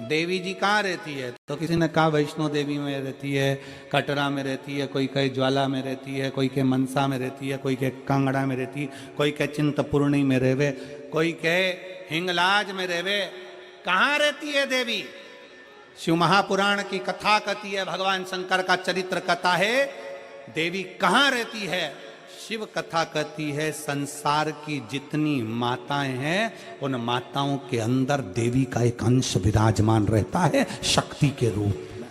देवी जी कहाँ रहती है? तो किसी ने कहा वैष्णो देवी में रहती है, कटरा में रहती है, कोई कहे ज्वाला में रहती है, कोई कहे मनसा में रहती है, कोई कहे कांगड़ा में रहती है, कोई कहे चिंतपूर्णी में रहवे, कोई कहे हिंगलाज में रहवे। कहाँ रहती है देवी? शिव महापुराण की कथा कहती है, भगवान शंकर का चरित्र कथा है, देवी कहाँ रहती है? शिव कथा कहती है संसार की जितनी माताएं हैं उन माताओं के अंदर देवी का एक अंश विराजमान रहता है शक्ति के रूप में।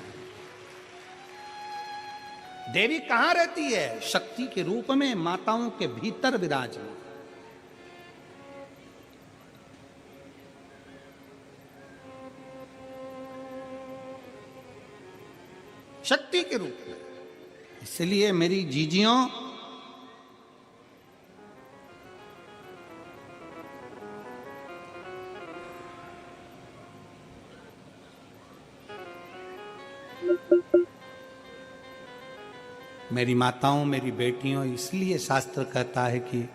देवी कहां रहती है? शक्ति के रूप में माताओं के भीतर विराजमान। शक्ति के रूप में। इसलिए मेरी जीजियों, मेरी माताओं, मेरी बेटियों, इसलिए शास्त्र कहता है कि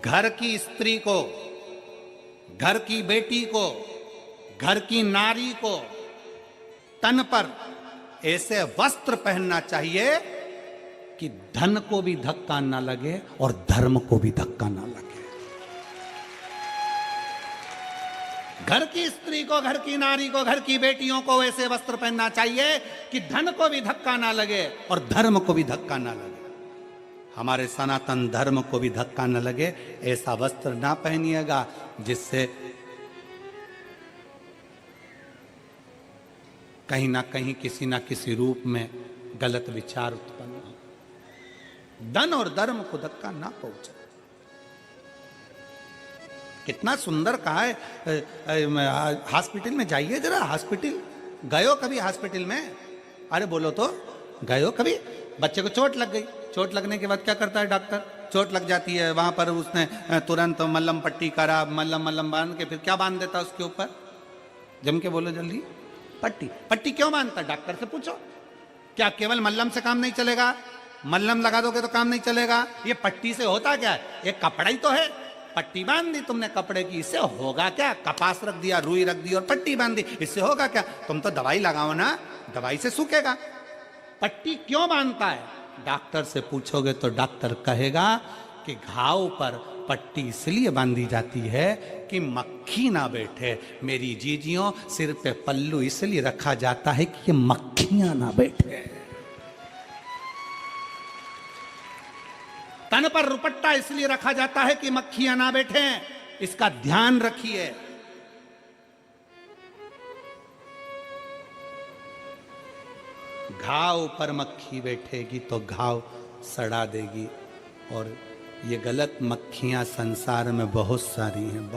घर की स्त्री को, घर की बेटी को, घर की नारी को तन पर ऐसे वस्त्र पहनना चाहिए कि धन को भी धक्का ना लगे और धर्म को भी धक्का ना लगे। घर की स्त्री को, घर की नारी को, घर की बेटियों को ऐसे वस्त्र पहनना चाहिए कि धन को भी धक्का ना लगे और धर्म को भी धक्का ना लगे। हमारे सनातन धर्म को भी धक्का न लगे ऐसा वस्त्र ना पहनिएगा जिससे कहीं ना कहीं किसी ना किसी रूप में गलत विचार उत्पन्न हो। धन और धर्म को धक्का ना पहुंचे। कितना सुंदर कहा है, हॉस्पिटल में जाइए जरा। हॉस्पिटल गए हो कभी? हॉस्पिटल में अरे बोलो तो, गए हो कभी? बच्चे को चोट लग गई, चोट लगने के बाद क्या करता है डॉक्टर? चोट लग जाती है, वहां पर उसने तुरंत मल्लम पट्टी करा, मल्लम बांध के फिर क्या बांध देता उसके ऊपर? जम के बोलो जल्दी। पट्टी। पट्टी क्यों बांधता? डॉक्टर से पूछो। क्या केवल मल्लम से काम नहीं चलेगा? मल्लम लगा दोगे तो काम नहीं चलेगा। ये पट्टी से होता क्या है? ये कपड़ा ही तो है। पट्टी बांध दी तुमने कपड़े की, इससे होगा क्या? कपास रख दिया, रुई रख दी और पट्टी बांध दी, इससे होगा क्या? तुम तो दवाई लगाओ ना, दवाई से सूखेगा। पट्टी क्यों बांधता है? डॉक्टर से पूछोगे तो डॉक्टर कहेगा कि घाव पर पट्टी इसलिए बांधी जाती है कि मक्खी ना बैठे। मेरी जीजियों, सिर पे पल्लू इसलिए रखा जाता है कि ये मक्खियां ना बैठे। तन पर रुपट्टा इसलिए रखा जाता है कि मक्खियां ना बैठे। इसका ध्यान रखिए। घाव पर मक्खी बैठेगी तो घाव सड़ा देगी। और ये गलत मक्खियां संसार में बहुत सारी हैं,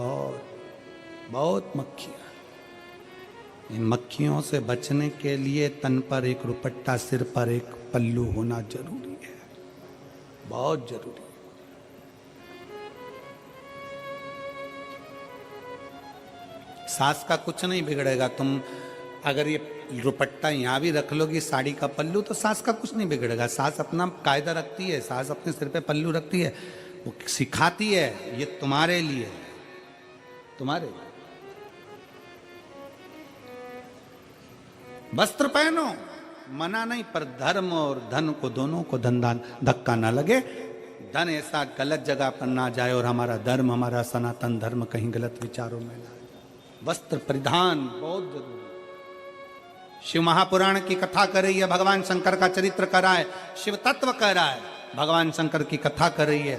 बहुत मक्खियां। इन मक्खियों से बचने के लिए तन पर एक रुपट्टा, सिर पर एक पल्लू होना जरूरी है, बहुत जरूरी है। सास का कुछ नहीं बिगड़ेगा। तुम अगर ये रुपट्टा यहां भी रख लोगी, साड़ी का पल्लू, तो सास का कुछ नहीं बिगड़ेगा। सास अपना कायदा रखती है, सास अपने सिर पे पल्लू रखती है, वो सिखाती है ये तुम्हारे लिए, तुम्हारे लिए। वस्त्र पहनो, मना नहीं, पर धर्म और धन को, दोनों को धक्का ना लगे। धन ऐसा गलत जगह पर ना जाए और हमारा धर्म, हमारा सनातन धर्म कहीं गलत विचारों में ना जाए। वस्त्र परिधान बहुत जरूरी। शिव महापुराण की कथा कर रही है, भगवान शंकर का चरित्र कर रहा है, शिव तत्व कह रहा है, भगवान शंकर की कथा कर रही है।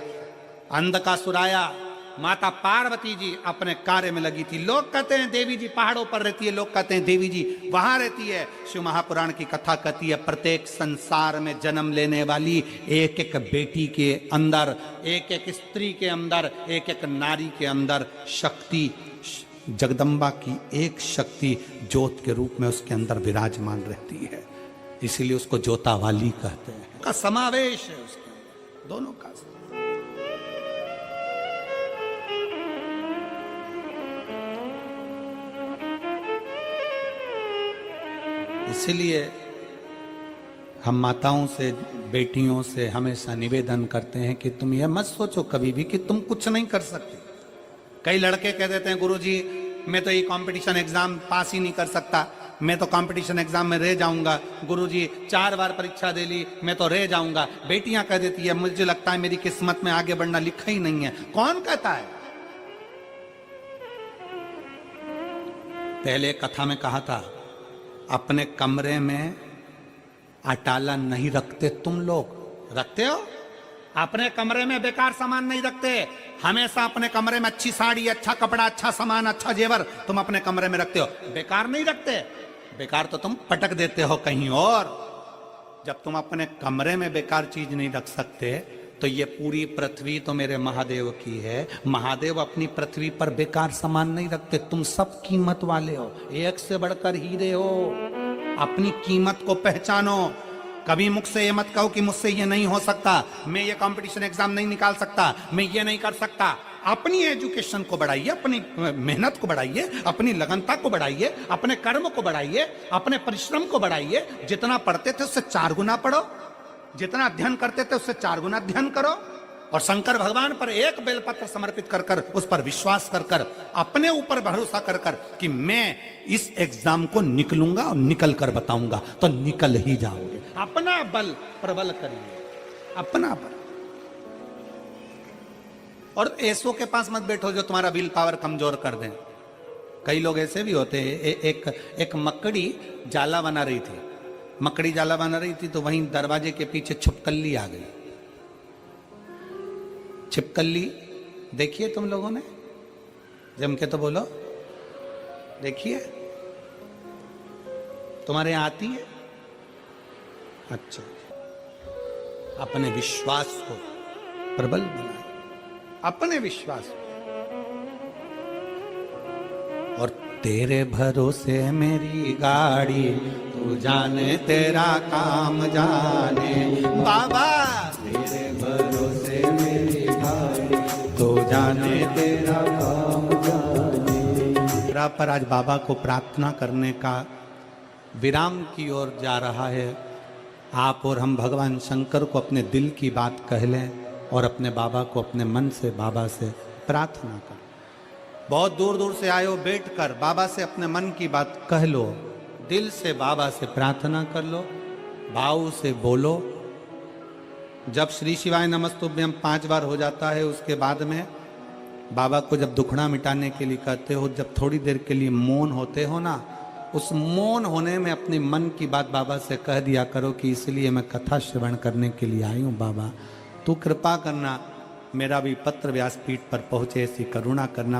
अंधकासुर आया, माता पार्वती जी अपने कार्य में लगी थी। लोग कहते हैं देवी जी पहाड़ों पर रहती है, लोग कहते हैं देवी जी वहां रहती है। शिव महापुराण की कथा कहती है प्रत्येक संसार में जन्म लेने वाली एक एक बेटी के अंदर, एक एक स्त्री के अंदर, एक एक नारी के अंदर शक्ति, जगदम्बा की एक शक्ति ज्योत के रूप में उसके अंदर विराजमान रहती है। इसीलिए उसको ज्योता वाली कहते हैं। का समावेश है उसके अंदर, दोनों का। इसीलिए हम माताओं से, बेटियों से हमेशा निवेदन करते हैं कि तुम यह मत सोचो कभी भी कि तुम कुछ नहीं कर सकते। कई लड़के कह देते हैं गुरुजी मैं तो ये कंपटीशन एग्जाम पास ही नहीं कर सकता, मैं तो कंपटीशन एग्जाम में रह जाऊंगा, गुरुजी 4 बार परीक्षा दे ली, मैं तो रह जाऊंगा। बेटियां कह देती है मुझे लगता है मेरी किस्मत में आगे बढ़ना लिखा ही नहीं है। कौन कहता है? पहले कथा में कहा था, अपने कमरे में अटाला नहीं रखते तुम लोग। रखते हो? अपने कमरे में बेकार सामान नहीं रखते। हमेशा अपने कमरे में अच्छी साड़ी, अच्छा कपड़ा, अच्छा सामान, अच्छा जेवर तुम अपने कमरे में रखते हो, बेकार नहीं रखते। बेकार तो तुम पटक देते हो कहीं और। जब तुम अपने कमरे में बेकार चीज नहीं रख सकते तो ये पूरी पृथ्वी तो मेरे महादेव की है। महादेव अपनी पृथ्वी पर बेकार सामान नहीं रखते। तुम सब कीमत वाले हो, एक से बढ़कर हीरे हो। अपनी कीमत को पहचानो। कभी मुख से ये मत कहो कि मुझसे ये नहीं हो सकता, मैं ये कंपटीशन एग्जाम नहीं निकाल सकता, मैं ये नहीं कर सकता। अपनी एजुकेशन को बढ़ाइए, अपनी मेहनत को बढ़ाइए, अपनी लगनता को बढ़ाइए, अपने कर्म को बढ़ाइए, अपने परिश्रम को बढ़ाइए। जितना पढ़ते थे उससे 4 गुना पढ़ो, जितना अध्ययन करते थे उससे 4 गुना अध्ययन करो। और शंकर भगवान पर एक बेलपत्र समर्पित कर कर, उस पर विश्वास कर कर, अपने ऊपर भरोसा कर कर कि मैं इस एग्जाम को निकलूंगा और निकल कर बताऊंगा, तो निकल ही जाओगे। अपना बल प्रबल करिए, अपना बल। और ऐसों के पास मत बैठो जो तुम्हारा विल पावर कमजोर कर दें। कई लोग ऐसे भी होते हैं। एक मकड़ी जाला बना रही थी, मकड़ी जाला बना रही थी तो वहीं दरवाजे के पीछे छिपकली आ गई। छिपकली देखिए तुम लोगों ने, जम के तो बोलो, देखिए तुम्हारे यहाँ आती है? अच्छा, अपने विश्वास को प्रबल बनाए, अपने विश्वास को। और तेरे भरोसे मेरी गाड़ी, तू जाने तेरा काम जाने। बाबा तेरे भरोसे मेरी गाड़ी, तू जाने तेरा काम जाने। पर आज बाबा को प्रार्थना करने का विराम की ओर जा रहा है। आप और हम भगवान शंकर को अपने दिल की बात कह लें और अपने बाबा को अपने मन से बाबा से प्रार्थना करें। बहुत दूर दूर से आए हो, बैठ कर बाबा से अपने मन की बात कह लो, दिल से बाबा से प्रार्थना कर लो, भाव से बोलो। जब श्री शिवाय नमस्तुभ्यम 5 बार हो जाता है, उसके बाद में बाबा को जब दुखड़ा मिटाने के लिए कहते हो, जब थोड़ी देर के लिए मौन होते हो ना, उस मौन होने में अपने मन की बात बाबा से कह दिया करो कि इसलिए मैं कथा श्रवण करने के लिए आई हूँ। बाबा तू कृपा करना, मेरा भी पत्र व्यासपीठ पर पहुंचे, ऐसी करुणा करना।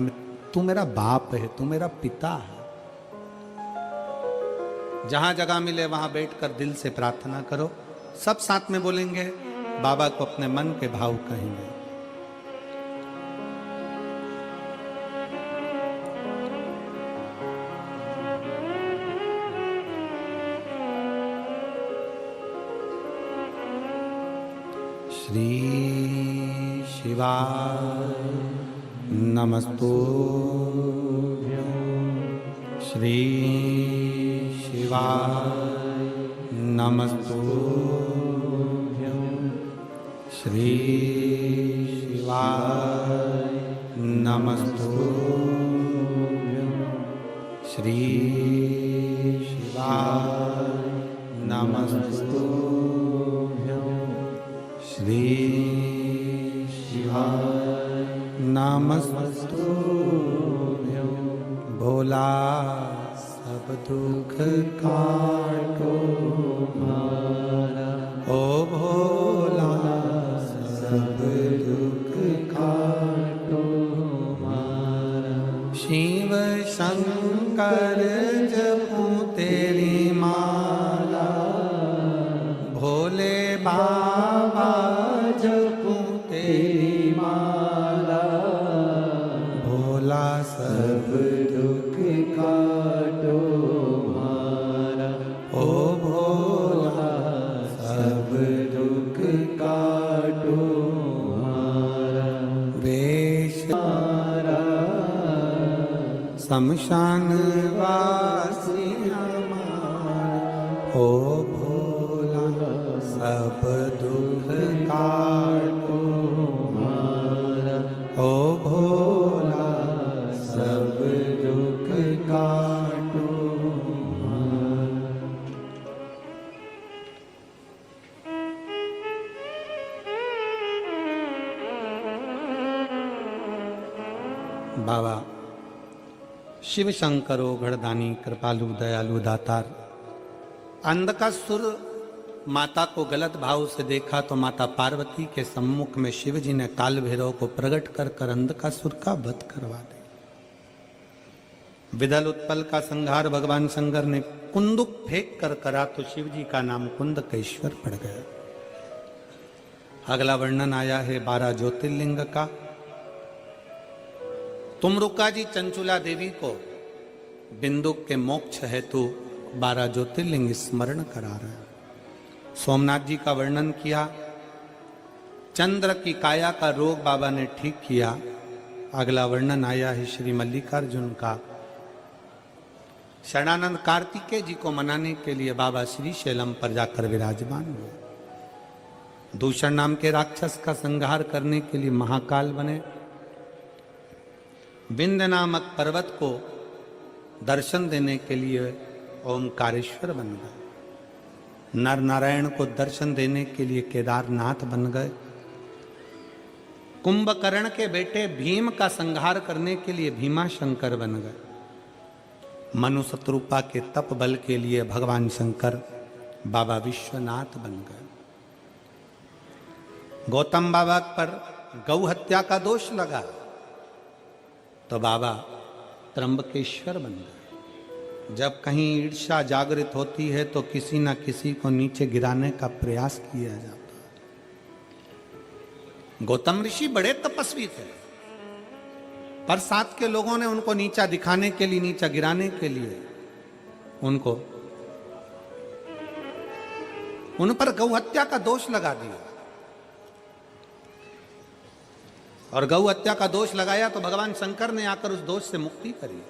तू मेरा बाप है, तू मेरा पिता है। जहां जगह मिले वहां बैठकर दिल से प्रार्थना करो। सब साथ में बोलेंगे, बाबा को अपने मन के भाव कहेंगे। श्री शिवाय नमस्तुभ्यं, श्री शिवाय नमस्तुभ्यं, श्री शिवाय नमस्तुभ्यं, श्री शिवाय नमस्तुभ्यं, श्री शिवाय नमस्तुभ्यं। भोला सब दुख काटो मारा, ओ भोला सब दुख काटो मारा। शिव शंकर जपूं तेरी माला, भोले बाबा जपूं तेरी माला। भोला सब दुख काटो मारा, ओ भोला सब दुख काटो मारा। वेश मारा शमशान वासी हमारा, ओ भोला सब दुख काटो मारा, ओ भोला सब दुख काटो। बाबा शिव शंकरो घड़दानी कृपालु दयालु दातार। अंधकासुर माता को गलत भाव से देखा तो माता पार्वती के सम्मुख में शिव जी ने काल भैरव को प्रकट कर कर अंधकासुर का वध करवा दे। विदल उत्पल का संहार भगवान शंकर ने कुंदुक फेंक कर करा तो शिव जी का नाम कुंदकेश्वर पड़ गया। अगला वर्णन आया है 12 ज्योतिर्लिंग का। तुमरुका जी चंचुला देवी को बिंदु के मोक्ष हेतु 12 ज्योतिर्लिंग स्मरण करा रहे हैं। सोमनाथ जी का वर्णन किया। चंद्र की काया का रोग बाबा ने ठीक किया। अगला वर्णन आया है श्री मल्लिकार्जुन का। शरणानंद कार्तिकेय जी को मनाने के लिए बाबा श्री शैलम पर जाकर विराजमान हुए। दूषण नाम के राक्षस का संहार करने के लिए महाकाल बने। विंध्य नामक पर्वत को दर्शन देने के लिए ओमकारेश्वर बन गए। नर नारायण को दर्शन देने के लिए केदारनाथ बन गए। कुंभकर्ण के बेटे भीम का संहार करने के लिए भीमा शंकर बन गए। मनु शत्रुपा के तप बल के लिए भगवान शंकर बाबा विश्वनाथ बन गए। गौतम बाबा पर गौ हत्या का दोष लगा तो बाबा त्र्यंबकेश्वर बन गए। जब कहीं ईर्ष्या जागृत होती है तो किसी न किसी को नीचे गिराने का प्रयास किया जाता है। गौतम ऋषि बड़े तपस्वी थे, पर साथ के लोगों ने उनको नीचा दिखाने के लिए, नीचा गिराने के लिए उन पर गौ हत्या का दोष लगा दिया। और गौ हत्या का दोष लगाया तो भगवान शंकर ने आकर उस दोष से मुक्ति करी।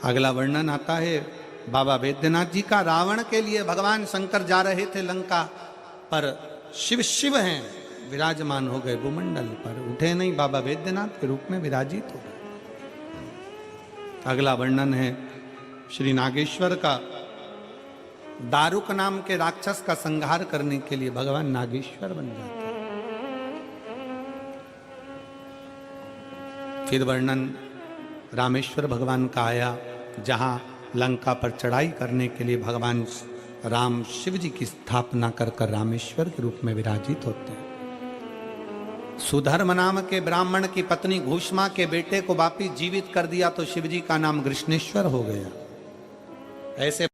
अगला वर्णन आता है बाबा वैद्यनाथ जी का। रावण के लिए भगवान शंकर जा रहे थे लंका, पर शिव हैं विराजमान हो गए भूमंडल पर, उठे नहीं, बाबा वैद्यनाथ के रूप में विराजित हो गए। अगला वर्णन है श्री नागेश्वर का। दारुक नाम के राक्षस का संहार करने के लिए भगवान नागेश्वर बन जाते। फिर वर्णन रामेश्वर भगवान का आया, जहां लंका पर चढ़ाई करने के लिए भगवान राम शिव जी की स्थापना कर कर रामेश्वर के रूप में विराजित होते हैं। सुधर्म नाम के ब्राह्मण की पत्नी घूष्मा के बेटे को वापिस जीवित कर दिया तो शिव जी का नाम कृष्णेश्वर हो गया। ऐसे